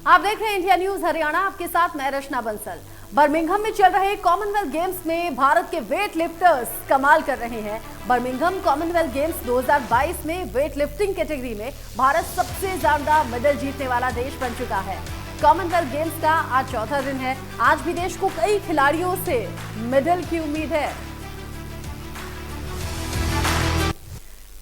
आप देख रहे हैं इंडिया न्यूज हरियाणा, आपके साथ मैं रचना बंसल। बर्मिंघम में चल रहे कॉमनवेल्थ गेम्स में भारत के वेट लिफ्टर्स कमाल कर रहे हैं। बर्मिंघम कॉमनवेल्थ गेम्स 2022 में वेट लिफ्टिंग कैटेगरी में भारत सबसे ज्यादा मेडल जीतने वाला देश बन चुका है। कॉमनवेल्थ गेम्स का आज चौथा दिन है। आज भी देश को कई खिलाड़ियों से मेडल की उम्मीद है।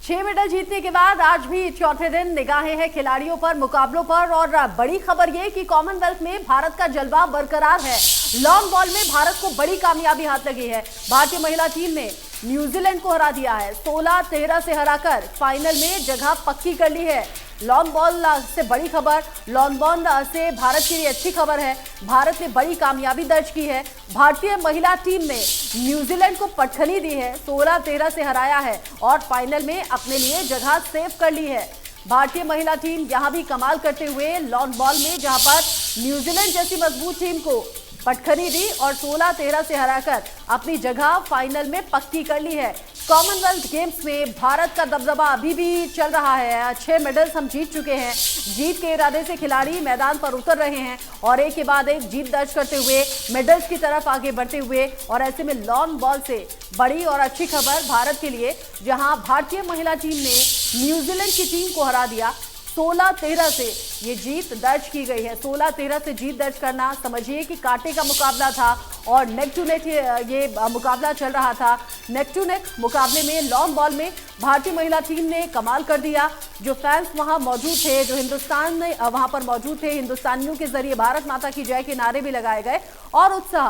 6 मेडल जीतने के बाद आज भी चौथे दिन निगाहें हैं खिलाड़ियों पर, मुकाबलों पर। और बड़ी खबर ये कि कॉमनवेल्थ में भारत का जलवा बरकरार है। लॉन्ग बॉल में भारत को बड़ी कामयाबी हाथ लगी है। भारतीय महिला टीम ने न्यूजीलैंड को हरा दिया है। 16-13 से हराकर फाइनल में जगह पक्की कर ली है। लॉन्ग बॉल से बड़ी खबर, लॉन्ग बॉल से भारत के लिए अच्छी खबर है। भारत ने बड़ी कामयाबी दर्ज की है। भारतीय महिला टीम ने न्यूजीलैंड को पटखनी दी है, 16-13 से हराया है और फाइनल में अपने लिए जगह सेव कर ली है। भारतीय महिला टीम यहां भी कमाल करते हुए लॉन्ग बॉल में, जहां पर न्यूजीलैंड जैसी मजबूत टीम को पटखनी दी और 16-13 से हराकर अपनी जगह फाइनल में पक्की कर ली है। कॉमनवेल्थ गेम्स में भारत का दबदबा अभी भी चल रहा है। 6 मेडल्स हम जीत चुके हैं। जीत के इरादे से खिलाड़ी मैदान पर उतर रहे हैं और एक के बाद एक जीत दर्ज करते हुए मेडल्स की तरफ आगे बढ़ते हुए। और ऐसे में लॉन्ग बॉल से बड़ी और अच्छी खबर भारत के लिए, जहां भारतीय महिला टीम ने न्यूजीलैंड की टीम को हरा दिया। 16-13 से ये जीत दर्ज की गई है। 16-13 से जीत दर्ज करना समझिए कि कांटे का मुकाबला था और नेक टू नेक ये मुकाबला चल रहा था। नेक टू नेक मुकाबले में लॉन्ग बॉल में भारतीय महिला टीम ने कमाल कर दिया। जो फैंस वहां मौजूद थे, जो हिंदुस्तान में वहां पर मौजूद थे, हिंदुस्तानियों के जरिए भारत माता की जय के नारे भी लगाए गए और उत्साह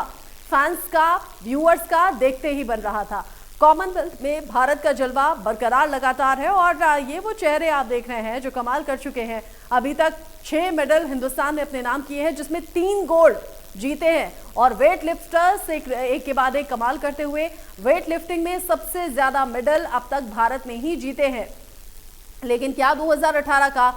फैंस का, व्यूअर्स का देखते ही बन रहा था। कॉमनवेल्थ में भारत का जलवा बरकरार लगातार है और ये वो चेहरे आप देख रहे हैं जो कमाल कर चुके हैं। अभी तक 6 मेडल हिंदुस्तान ने अपने नाम किए हैं, जिसमें 3 गोल्ड जीते हैं। और वेट लिफ्टर्स एक के बाद एक कमाल करते हुए वेट लिफ्टिंग में सबसे ज्यादा मेडल अब तक भारत ने ही जीते हैं। लेकिन क्या 2018 का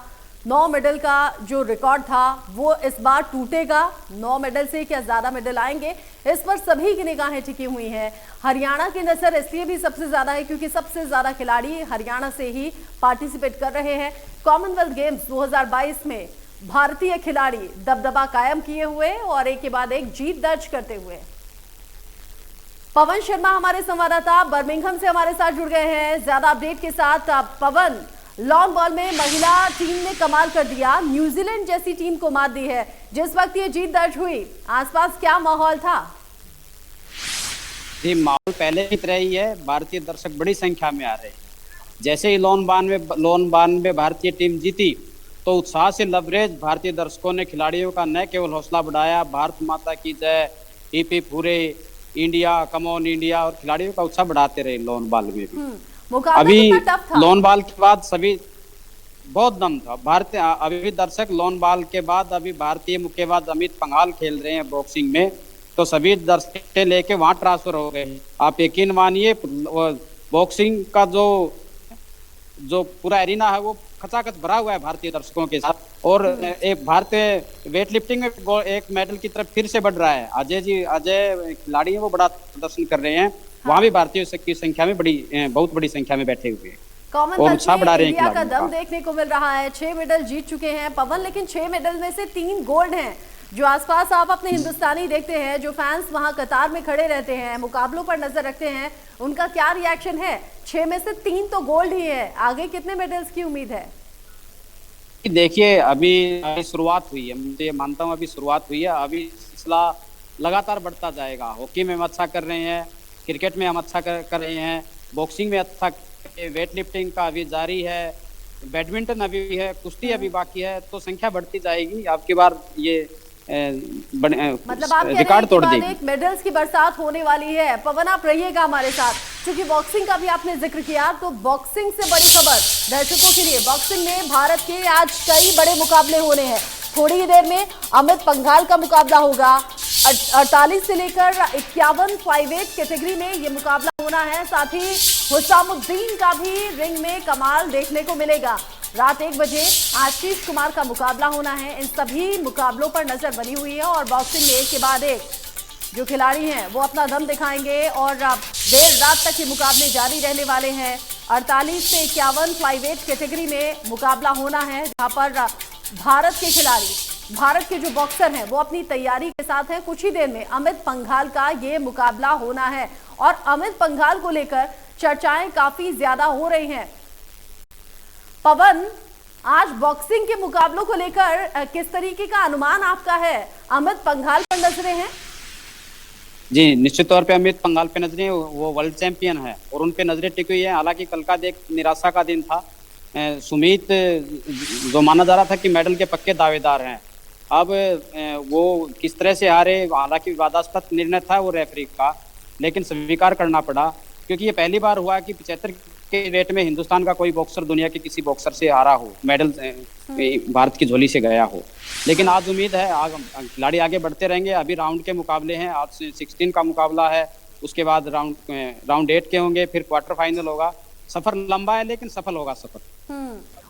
9 मेडल का जो रिकॉर्ड था वो इस बार टूटेगा? 9 मेडल से क्या ज्यादा मेडल आएंगे? इस पर सभी की निगाहें टिकी हुई हैं। हरियाणा की नजर इसलिए भी सबसे ज्यादा है क्योंकि सबसे ज्यादा खिलाड़ी हरियाणा से ही पार्टिसिपेट कर रहे हैं। कॉमनवेल्थ गेम्स 2022 में भारतीय खिलाड़ी दबदबा कायम किए हुए और एक के बाद एक जीत दर्ज करते हुए। पवन शर्मा हमारे संवाददाता बर्मिंघम से हमारे साथ जुड़ गए हैं ज्यादा अपडेट के साथ। पवन, लॉन्ग बॉल में महिला टीम ने कमाल कर दिया, न्यूजीलैंड जैसी टीम को मात दी है। जिस वक्त ये जीत दर्ज हुई, आसपास क्या माहौल था? जी, माहौल पहले की तरह ही है। भारतीय दर्शक बड़ी संख्या में आ रहे हैं। जैसे ही लॉन बान में भारतीय टीम जीती तो उत्साह से लबरेज भारतीय दर्शकों ने खिलाड़ियों का न केवल हौसला बढ़ाया, भारत माता की जय, ईपी पूरे इंडिया, कम ऑन इंडिया, और खिलाड़ियों का उत्साह बढ़ाते रहे लॉन बॉल में भी। अभी लॉन बॉल के बाद सभी बहुत दम था भारतीय। अभी दर्शक लॉन बॉल के बाद अभी भारतीय मुक्केबाज अमित पंघाल खेल रहे हैं बॉक्सिंग में, तो सभी दर्शक लेके वहां ट्रांसफर हो गए। आप यकीन मानिए बॉक्सिंग का जो पूरा एरिना है वो खचाखच भरा हुआ है भारतीय दर्शकों के साथ। और एक भारतीय वेट लिफ्टिंग में एक मेडल की तरफ फिर से बढ़ रहा है। अजय खिलाड़ी है, वो बड़ा प्रदर्शन कर रहे हैं। वहां भी भारतीयों की संख्या में बहुत बड़ी संख्या में बैठे हुए हैं। कॉमनवेल्थ में इंडिया का दम देखने को मिल रहा है। 6 मेडल जीत चुके हैं पवन, लेकिन 6 मेडल में से 3 गोल्ड हैं। जो आसपास आप अपने हिंदुस्तानी देखते हैं, जो फैंस वहां कतार में खड़े रहते हैं, मुकाबलों पर नजर रखते हैं, उनका क्या रिएक्शन है? 6 में से 3 तो गोल्ड ही है, आगे कितने मेडल्स की उम्मीद है? देखिए, अभी शुरुआत हुई है। मुझे मानता हूँ अभी शुरुआत हुई है। अभी सिलसिला लगातार बढ़ता जाएगा। हॉकी में हम अच्छा कर रहे हैं, क्रिकेट में हम अच्छा कर रहे हैं, बॉक्सिंग में अच्छा, वेट लिफ्टिंग का अभी जारी है, बैडमिंटन अभी है, कुश्ती अभी बाकी है, तो संख्या बढ़ती जाएगी। आपकी बार ये मतलब आप रिकॉर्ड तोड़ देगी। एक मेडल्स की बरसात होने वाली है। पवन, आप रहिएगा हमारे साथ, क्योंकि बॉक्सिंग का भी आपने जिक्र किया, तो बॉक्सिंग से बड़ी खबर दर्शकों के लिए। बॉक्सिंग में भारत के आज कई बड़े मुकाबले होने हैं। थोड़ी ही देर में अमित पंघाल का मुकाबला होगा। 48 से लेकर 51 5/8 कैटेगरी में ये मुकाबला होना है। साथ ही हुसामुद्दीन का भी रिंग में कमाल देखने को मिलेगा। रात 1 बजे आशीष कुमार का मुकाबला होना है। इन सभी मुकाबलों पर नजर बनी हुई है और बॉक्सिंग में एक के बाद एक जो खिलाड़ी हैं वो अपना दम दिखाएंगे और देर रात तक ये मुकाबले जारी रहने वाले हैं। 48 से 51 5/8 कैटेगरी में मुकाबला होना है, जहां पर भारत के खिलाड़ी भारत के जो बॉक्सर हैं वो अपनी तैयारी के साथ हैं। कुछ ही देर में अमित पंघाल का ये मुकाबला होना है और अमित पंघाल को लेकर चर्चाएं काफी ज्यादा हो रही हैं। पवन, आज बॉक्सिंग के मुकाबलों को लेकर किस तरीके का अनुमान आपका है? अमित पंघाल पर नजरें हैं? जी, निश्चित तौर पे अमित पंघाल पे नजरें, वो वर्ल्ड चैंपियन है और उन पे नजरें टिकी हुई है। हालांकि कल का एक निराशा का दिन था। सुमित, जो माना जा रहा था कि मेडल के पक्के दावेदार हैं, अब वो किस तरह से हारे, हालांकि विवादास्पद निर्णय था वो रेफरी का, लेकिन स्वीकार करना पड़ा क्योंकि ये पहली बार हुआ कि 75 के वेट में हिंदुस्तान का कोई बॉक्सर दुनिया के किसी बॉक्सर से हारा हो, मेडल भारत की झोली से गया हो। लेकिन आज उम्मीद है खिलाड़ी आगे बढ़ते रहेंगे। अभी राउंड के मुकाबले हैं, आज 16 का मुकाबला है, उसके बाद राउंड 8 के होंगे, फिर क्वार्टर फाइनल होगा। सफर लंबा है लेकिन सफल होगा सफर।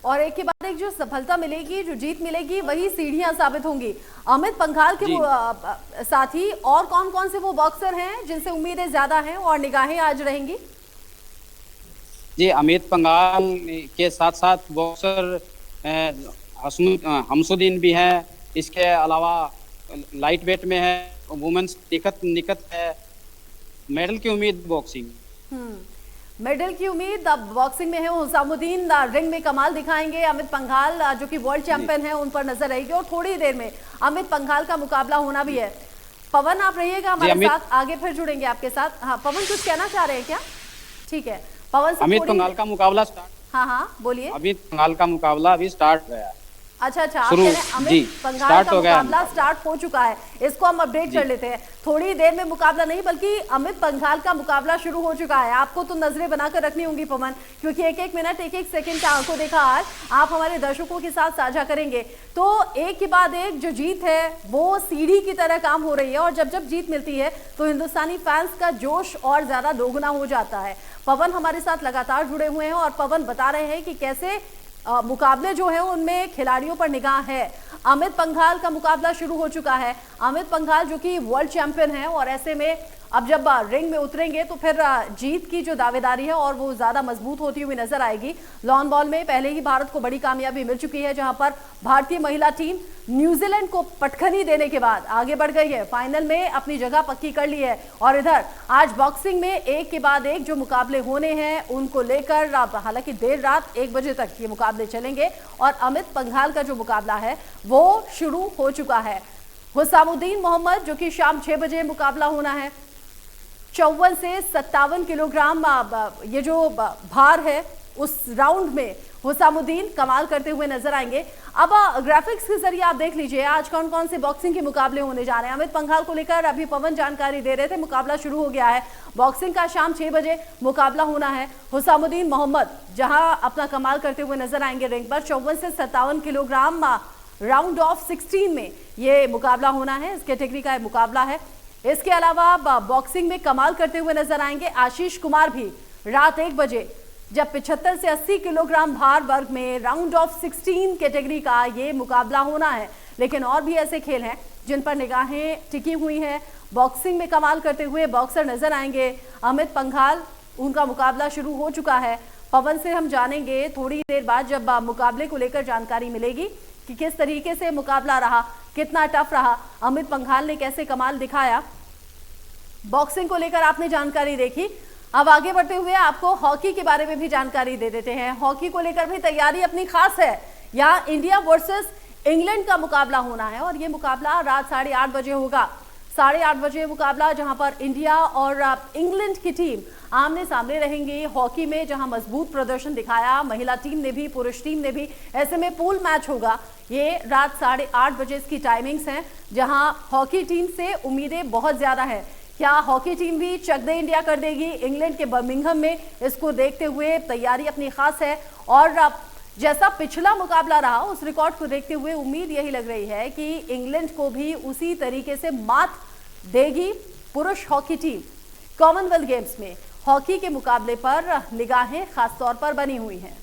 और एक के बाद एक जो सफलता मिलेगी, जो जीत मिलेगी, वही सीढ़ियां साबित होंगी। अमित पंघाल के साथ ही और कौन कौन से वो बॉक्सर हैं जिनसे उम्मीदें ज्यादा हैं और निगाहें आज रहेंगी? जी, अमित पंघाल के साथ साथ बॉक्सर हमसुद्दीन भी हैं। इसके अलावा लाइट वेट में है वुमेन्स निकत है। मेडल की उम्मीद बॉक्सिंग। मेडल की उम्मीद अब बॉक्सिंग में है। हुसामुद्दीन रिंग में कमाल दिखाएंगे। अमित पंघाल जो कि वर्ल्ड चैंपियन है, उन पर नजर रहेगी और थोड़ी देर में अमित पंघाल का मुकाबला होना भी है। पवन, आप रहिएगा हमारे साथ, आगे फिर जुड़ेंगे आपके साथ। हाँ पवन, कुछ कहना चाह रहे हैं क्या? ठीक है पवन, अमित पंघाल का मुकाबला स्टार्ट। हाँ बोलिए। अमित पंघाल का मुकाबला अभी स्टार्ट हुआ है। अच्छा, आप कह रहे हैं अमित पंघाल का मुकाबला स्टार्ट हो चुका है। इसको हम अपडेट कर लेते हैं। थोड़ी देर में मुकाबला नहीं बल्कि अमित पंघाल का मुकाबला शुरू हो चुका है। आपको तो नजरें बनाकर रखनी होंगी पवन, क्योंकि एक एक मिनट, एक एक सेकंड का आंखों देखा आज आप हमारे दर्शकों के साथ साझा करेंगे। तो एक के बाद एक जो जीत है वो सीढ़ी की तरह काम हो रही है और जब जब जीत मिलती है तो हिंदुस्तानी फैंस का जोश और ज्यादा दोगुना हो जाता है। पवन हमारे साथ लगातार जुड़े हुए हैं और पवन बता रहे हैं कि कैसे मुकाबले जो है उनमें खिलाड़ियों पर निगाह है। अमित पंघाल का मुकाबला शुरू हो चुका है। अमित पंघाल जो कि वर्ल्ड चैंपियन है और ऐसे में अब जब रिंग में उतरेंगे तो फिर जीत की जो दावेदारी है और वो ज्यादा मजबूत होती हुई नजर आएगी। लॉन बॉल में पहले ही भारत को बड़ी कामयाबी मिल चुकी है, जहां पर भारतीय महिला टीम न्यूजीलैंड को पटखनी देने के बाद आगे बढ़ गई है, फाइनल में अपनी जगह पक्की कर ली है। और इधर आज बॉक्सिंग में एक के बाद एक जो मुकाबले होने हैं उनको लेकर हालांकि देर रात 1 बजे तक ये मुकाबले चलेंगे और अमित पंघाल का जो मुकाबला है वो शुरू हो चुका है। हुसामुद्दीन मोहम्मद जो कि शाम 6 बजे मुकाबला होना है। 54 से 57 किलोग्राम ये जो भार है उस राउंड में हुसामुद्दीन कमाल करते हुए नजर आएंगे। अब ग्राफिक्स के जरिए आप देख लीजिए आज कौन कौन से बॉक्सिंग के मुकाबले होने जा रहे हैं। अमित पंघाल को लेकर अभी पवन जानकारी दे रहे थे, मुकाबला शुरू हो गया है। बॉक्सिंग का शाम 6 बजे मुकाबला होना है। हुसामुद्दीन मोहम्मद जहां अपना कमाल करते हुए नजर आएंगे रिंग पर। 54 से 57 किलोग्राम राउंड ऑफ 16 में ये मुकाबला होना है, इस कैटेगरी का मुकाबला है। इसके अलावा बॉक्सिंग में कमाल करते हुए नजर आएंगे आशीष कुमार भी रात 1 बजे, जब 75 से 80 किलोग्राम भार वर्ग में राउंड ऑफ 16 कैटेगरी का ये मुकाबला होना है। लेकिन और भी ऐसे खेल हैं जिन पर निगाहें टिकी हुई हैं। बॉक्सिंग में कमाल करते हुए बॉक्सर नजर आएंगे। अमित पंघाल, उनका मुकाबला शुरू हो चुका है। पवन से हम जानेंगे थोड़ी देर बाद जब मुकाबले को लेकर जानकारी मिलेगी कि किस तरीके से मुकाबला रहा, कितना टफ रहा, अमित पंघाल ने कैसे कमाल दिखाया। बॉक्सिंग को लेकर आपने जानकारी देखी। अब आगे बढ़ते हुए आपको हॉकी के बारे में भी जानकारी दे देते हैं। हॉकी को लेकर भी तैयारी अपनी खास है। यहाँ इंडिया वर्सेस इंग्लैंड का मुकाबला होना है और ये मुकाबला रात 8:30 बजे होगा। 8:30 बजे मुकाबला जहां पर इंडिया और इंग्लैंड की टीम आमने सामने रहेंगी। हॉकी में जहां मजबूत प्रदर्शन दिखाया महिला टीम ने भी, पुरुष टीम ने भी, ऐसे में पूल मैच होगा। ये रात 8:30 बजे इसकी टाइमिंग्स हैं, जहां हॉकी टीम से उम्मीदें बहुत ज्यादा है। क्या हॉकी टीम भी चक दे इंडिया कर देगी इंग्लैंड के बर्मिंघम में? इसको देखते हुए तैयारी अपनी खास है और जैसा पिछला मुकाबला रहा उस रिकॉर्ड को देखते हुए उम्मीद यही लग रही है कि इंग्लैंड को भी उसी तरीके से मात देगी पुरुष हॉकी टीम। कॉमनवेल्थ गेम्स में हॉकी के मुकाबले पर निगाहें खास तौर पर बनी हुई हैं।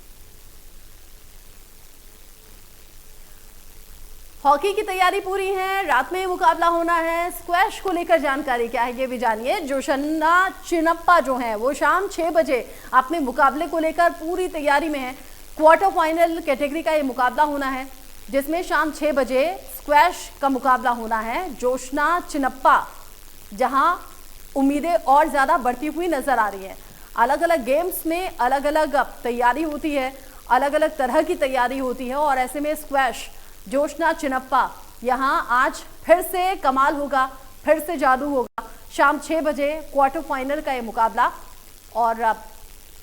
हॉकी की तैयारी पूरी है, रात में मुकाबला होना है। स्क्वैश को लेकर जानकारी क्या है ये भी जानिए। जोशन्ना चिनप्पा जो है वो शाम 6 बजे अपने मुकाबले को लेकर पूरी तैयारी में है। क्वार्टर फाइनल कैटेगरी का ये मुकाबला होना है जिसमें शाम 6 बजे स्क्वैश का मुकाबला होना है, जोशना चिनप्पा, जहां उम्मीदें और ज्यादा बढ़ती हुई नजर आ रही हैं। अलग अलग गेम्स में अलग अलग तैयारी होती है, अलग अलग तरह की तैयारी होती है, और ऐसे में स्क्वैश जोशना चिनप्पा यहां आज फिर से कमाल होगा, फिर से जादू होगा। शाम 6 बजे क्वार्टर फाइनल का ये मुकाबला, और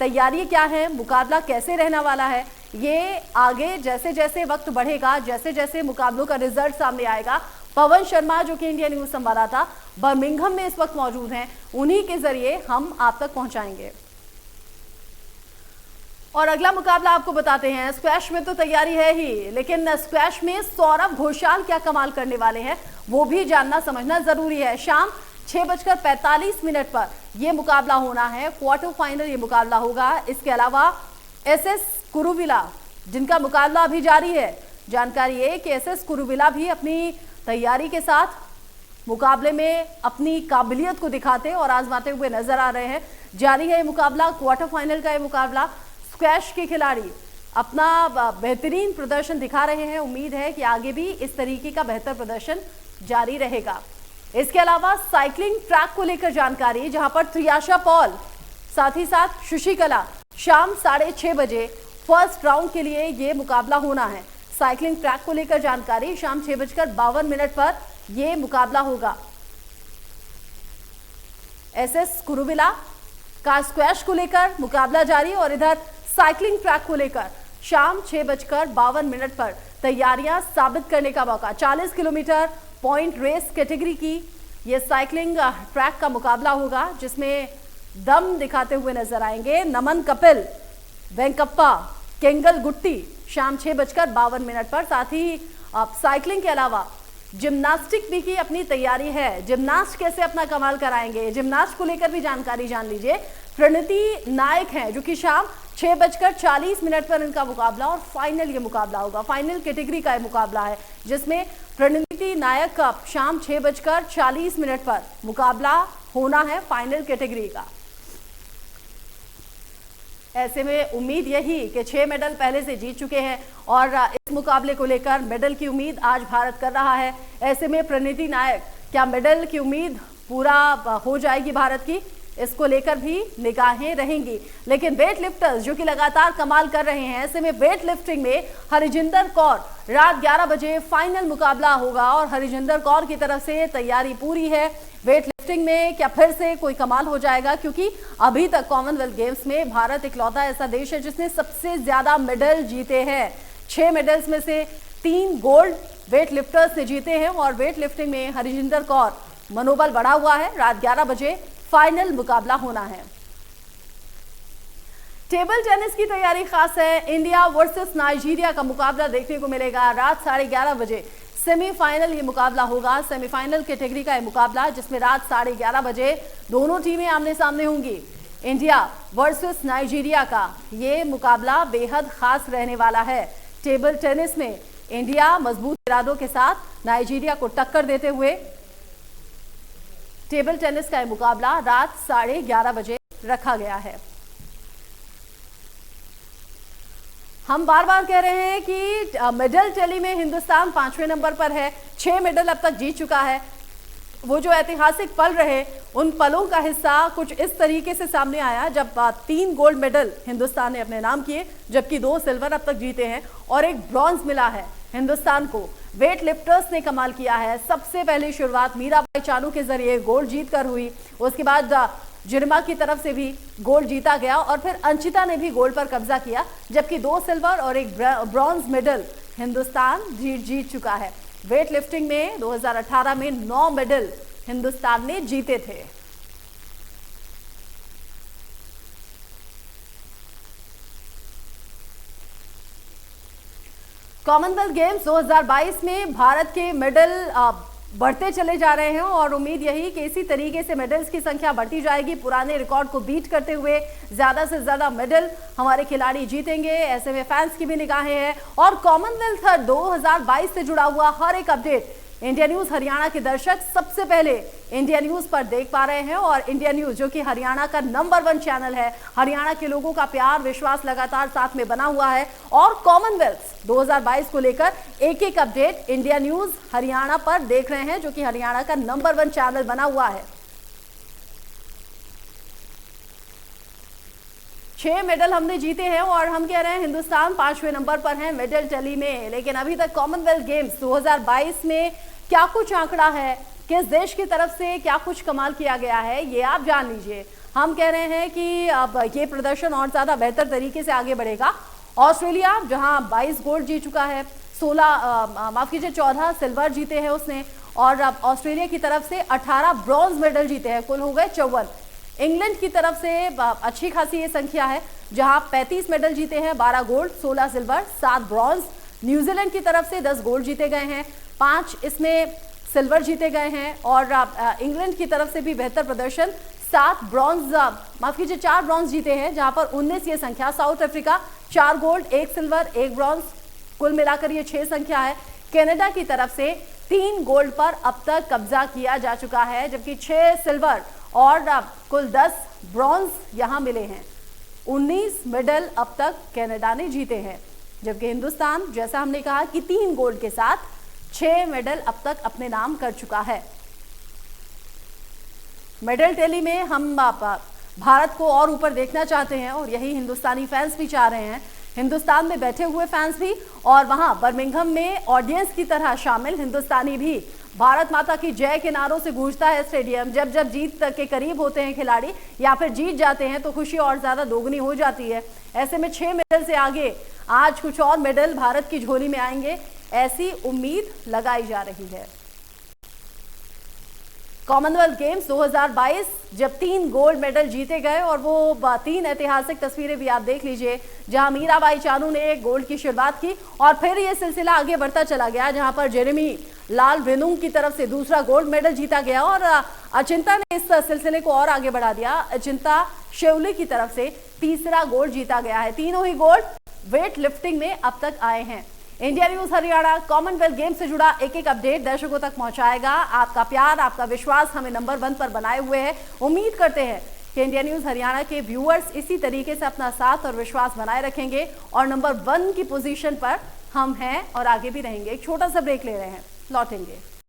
तैयारी क्या है, मुकाबला कैसे रहने वाला है, ये आगे जैसे जैसे वक्त बढ़ेगा, जैसे जैसे मुकाबलों का रिजल्ट सामने आएगा, पवन शर्मा जो कि इंडिया न्यूज संवाददाता बर्मिंघम में इस वक्त मौजूद हैं, उन्हीं के जरिए हम आप तक पहुंचाएंगे। और अगला मुकाबला आपको बताते हैं। स्क्वैश में तो तैयारी है ही, लेकिन स्क्वैश में सौरभ घोषाल क्या कमाल करने वाले हैं वो भी जानना समझना जरूरी है। शाम 6:45 पर यह मुकाबला होना है, क्वार्टर फाइनल ये मुकाबला होगा। इसके अलावा एसएस कुरुविला जिनका मुकाबला अभी जारी है, जानकारी है कि एसएस कुरुविला भी अपनी तैयारी के साथ मुकाबले में अपनी काबिलियत को दिखाते और आजमाते हुए नजर आ रहे हैं। जारी है ये मुकाबला, क्वार्टर फाइनल का ये मुकाबला। स्क्वैश के खिलाड़ी अपना बेहतरीन प्रदर्शन दिखा रहे हैं, उम्मीद है कि आगे भी इस तरीके का बेहतर प्रदर्शन जारी रहेगा। इसके अलावा साइकिलिंग ट्रैक को लेकर जानकारी, जहां पर त्रियाशा पॉल साथ ही साथ शशिकला शाम 6:30 बजे फर्स्ट राउंड के लिए यह मुकाबला होना है। साइकिलिंग ट्रैक को लेकर जानकारी, शाम 6:52 पर यह मुकाबला होगा। एसएस कुरुविला का स्क्वैश को लेकर मुकाबला जारी, और इधर साइकिलिंग ट्रैक को लेकर शाम 6:52 पर तैयारियां साबित करने का मौका। 40 किलोमीटर पॉइंट रेस कैटेगरी की यह साइकिलिंग ट्रैक का मुकाबला होगा, जिसमें दम दिखाते हुए नजर आएंगे नमन कपिल, वेंकप्पा, केंगल गुट्टी शाम 6:52 पर। साथ ही साइकिलिंग के अलावा जिम्नास्टिक भी की अपनी तैयारी है। जिम्नास्ट कैसे अपना कमाल कराएंगे, जिम्नास्ट को लेकर भी जानकारी जान लीजिए। प्रणति नायक हैं जो कि शाम 6:40 पर इनका मुकाबला, और फाइनल ये मुकाबला होगा। फाइनल कैटेगरी का ये मुकाबला है, जिसमें प्रणति नायक का शाम 6:40 पर मुकाबला होना है फाइनल कैटेगरी का। ऐसे में उम्मीद यही कि 6 मेडल पहले से जीत चुके हैं, और इस मुकाबले को लेकर मेडल की उम्मीद आज भारत कर रहा है। ऐसे में प्रणति नायक, क्या मेडल की उम्मीद पूरा हो जाएगी भारत की, इसको लेकर भी निगाहें रहेंगी। लेकिन वेट लिफ्टर्स जो कि लगातार कमाल कर रहे हैं, ऐसे में वेट लिफ्टिंग में हरिजिंदर कौर रात 11 बजे फाइनल मुकाबला होगा, और हरिजिंदर कौर की तरफ से तैयारी पूरी है। वेट लिफ्टिंग में क्या फिर से कोई कमाल हो जाएगा, क्योंकि अभी तक कॉमनवेल्थ गेम्स में भारत इकलौता ऐसा देश है जिसने सबसे ज्यादा मेडल जीते हैं। 6 मेडल्स में से 3 गोल्ड वेट लिफ्टर्स ने जीते हैं, और वेट लिफ्टिंग में हरिजिंदर कौर मनोबल बढ़ा हुआ है। रात 11 बजे फाइनल मुकाबला होना है। टेबल टेनिस की तैयारी खास है। इंडिया वर्सेस नाइजीरिया का मुकाबला देखने को मिलेगा रात 11:30 बजे। सेमीफाइनल ये मुकाबला होगा, सेमीफाइनल कैटेगरी का ये मुकाबला, जिसमें रात 11:30 बजे दोनों टीमें आमने सामने होंगी। इंडिया वर्सेस नाइजीरिया का ये मुकाबला बेहद खास रहने वाला है। टेबल टेनिस में इंडिया मजबूत इरादों के साथ नाइजीरिया को टक्कर देते हुए टेबल टेनिस का यह मुकाबला रात 11:30 बजे रखा गया है। हम बार बार कह रहे हैं कि मेडल टैली में हिंदुस्तान 5वें नंबर पर है, 6 मेडल अब तक जीत चुका है। वो जो ऐतिहासिक पल रहे, उन पलों का हिस्सा कुछ इस तरीके से सामने आया जब 3 गोल्ड मेडल हिंदुस्तान ने अपने नाम किए, जबकि 2 सिल्वर अब तक जीते हैं और एक ब्रॉन्ज मिला है हिंदुस्तान को। वेट लिफ्टर्स ने कमाल किया है। सबसे पहले शुरुआत मीराबाई चानू के जरिए गोल्ड जीतकर हुई, उसके बाद जिरमा की तरफ से भी गोल्ड जीता गया, और फिर अंशिता ने भी गोल्ड पर कब्जा किया, जबकि 2 सिल्वर और एक ब्रॉन्ज मेडल हिंदुस्तान जीत चुका है। वेट लिफ्टिंग में 2018 में 9 मेडल हिंदुस्तान ने जीते थे। कॉमनवेल्थ गेम्स 2022 में भारत के मेडल बढ़ते चले जा रहे हैं, और उम्मीद यही कि इसी तरीके से मेडल्स की संख्या बढ़ती जाएगी। पुराने रिकॉर्ड को बीट करते हुए ज्यादा से ज्यादा मेडल हमारे खिलाड़ी जीतेंगे। ऐसे में फैंस की भी निगाहें हैं, और कॉमनवेल्थ 2022 से जुड़ा हुआ हर एक अपडेट इंडिया न्यूज हरियाणा के दर्शक सबसे पहले इंडिया न्यूज पर देख पा रहे हैं और इंडिया न्यूज जो कि हरियाणा का नंबर 1 चैनल है, हरियाणा के लोगों का प्यार विश्वास लगातार साथ में बना हुआ है और कॉमनवेल्थ 2022 को लेकर एक एक अपडेट इंडिया न्यूज हरियाणा पर देख रहे हैं, जो कि हरियाणा का नंबर 1 चैनल बना हुआ है। 6 मेडल हमने जीते हैं और हम कह रहे हैं हिंदुस्तान 5वें नंबर पर है मेडल टैली में। लेकिन अभी तक कॉमनवेल्थ गेम्स 2022 में क्या कुछ आंकड़ा है, किस देश की तरफ से क्या कुछ कमाल किया गया है, ये आप जान लीजिए। हम कह रहे हैं कि अब ये प्रदर्शन और ज्यादा बेहतर तरीके से आगे बढ़ेगा। ऑस्ट्रेलिया जहां 22 गोल्ड जीत चुका है, 14 सिल्वर जीते हैं उसने, और अब ऑस्ट्रेलिया की तरफ से 18 ब्रॉन्ज मेडल जीते हैं, कुल हो गए 54। इंग्लैंड की तरफ से अच्छी खासी ये संख्या है, जहां 35 मेडल जीते हैं, 12 गोल्ड, 16 सिल्वर, 7 ब्रॉन्ज। न्यूजीलैंड की तरफ से 10 गोल्ड जीते गए हैं, 5 इसमें सिल्वर जीते गए हैं, और इंग्लैंड की तरफ से भी बेहतर प्रदर्शन, 7 ब्रॉन्ज, माफ कीजिए 4 ब्रॉन्ज जीते हैं, जहां पर 19 ये संख्या। South Africa 4 gold, 1 silver, 1 bronze, कुल मिलाकर ये 6 संख्या है। कनाडा की तरफ से 3 गोल्ड पर अब तक कब्जा किया जा चुका है, जबकि 6 सिल्वर और कुल 10 ब्रॉन्ज यहां मिले हैं। 19 मेडल अब तक कनाडा ने जीते हैं, जबकि हिंदुस्तान जैसा हमने कहा कि 3 गोल्ड के साथ 6 मेडल अब तक अपने नाम कर चुका है। मेडल टैली में हम भारत को और ऊपर देखना चाहते हैं और यही हिंदुस्तानी फैंस भी चाह रहे हैं। हिंदुस्तान में बैठे हुए फैंस भी और वहां बर्मिंघम में ऑडियंस की तरह शामिल हिंदुस्तानी भी। भारत माता की जय के नारों से गूंजता है स्टेडियम। जब जब जीत के करीब होते हैं खिलाड़ी या फिर जीत जाते हैं तो खुशी और ज्यादा दोगुनी हो जाती है। ऐसे में 6 मेडल से आगे आज कुछ और मेडल भारत की झोली में आएंगे, ऐसी उम्मीद लगाई जा रही है। कॉमनवेल्थ गेम्स 2022 जब 3 गोल्ड मेडल जीते गए और वो 3 ऐतिहासिक तस्वीरें भी आप देख लीजिए, जहां मीराबाई चानू ने गोल्ड की शुरुआत की और फिर ये सिलसिला आगे बढ़ता चला गया, जहां पर जेरेमी लाल वेनुंग की तरफ से दूसरा गोल्ड मेडल जीता गया और अचिंता ने इस सिलसिले को और आगे बढ़ा दिया। अचिंता शेवली की तरफ से तीसरा गोल्ड जीता गया है। तीनों ही गोल्ड वेट लिफ्टिंग में अब तक आए हैं। India news Haryana Commonwealth game से जुड़ा एक एक अपडेट दर्शकों तक पहुंचाएगा। आपका प्यार, आपका विश्वास हमें नंबर 1 पर बनाए हुए है। उम्मीद करते हैं कि इंडिया न्यूज हरियाणा के व्यूअर्स इसी तरीके से अपना साथ और विश्वास बनाए रखेंगे और नंबर 1 की पोजीशन पर हम हैं और आगे भी रहेंगे। एक छोटा सा ब्रेक ले रहे हैं, लौटेंगे।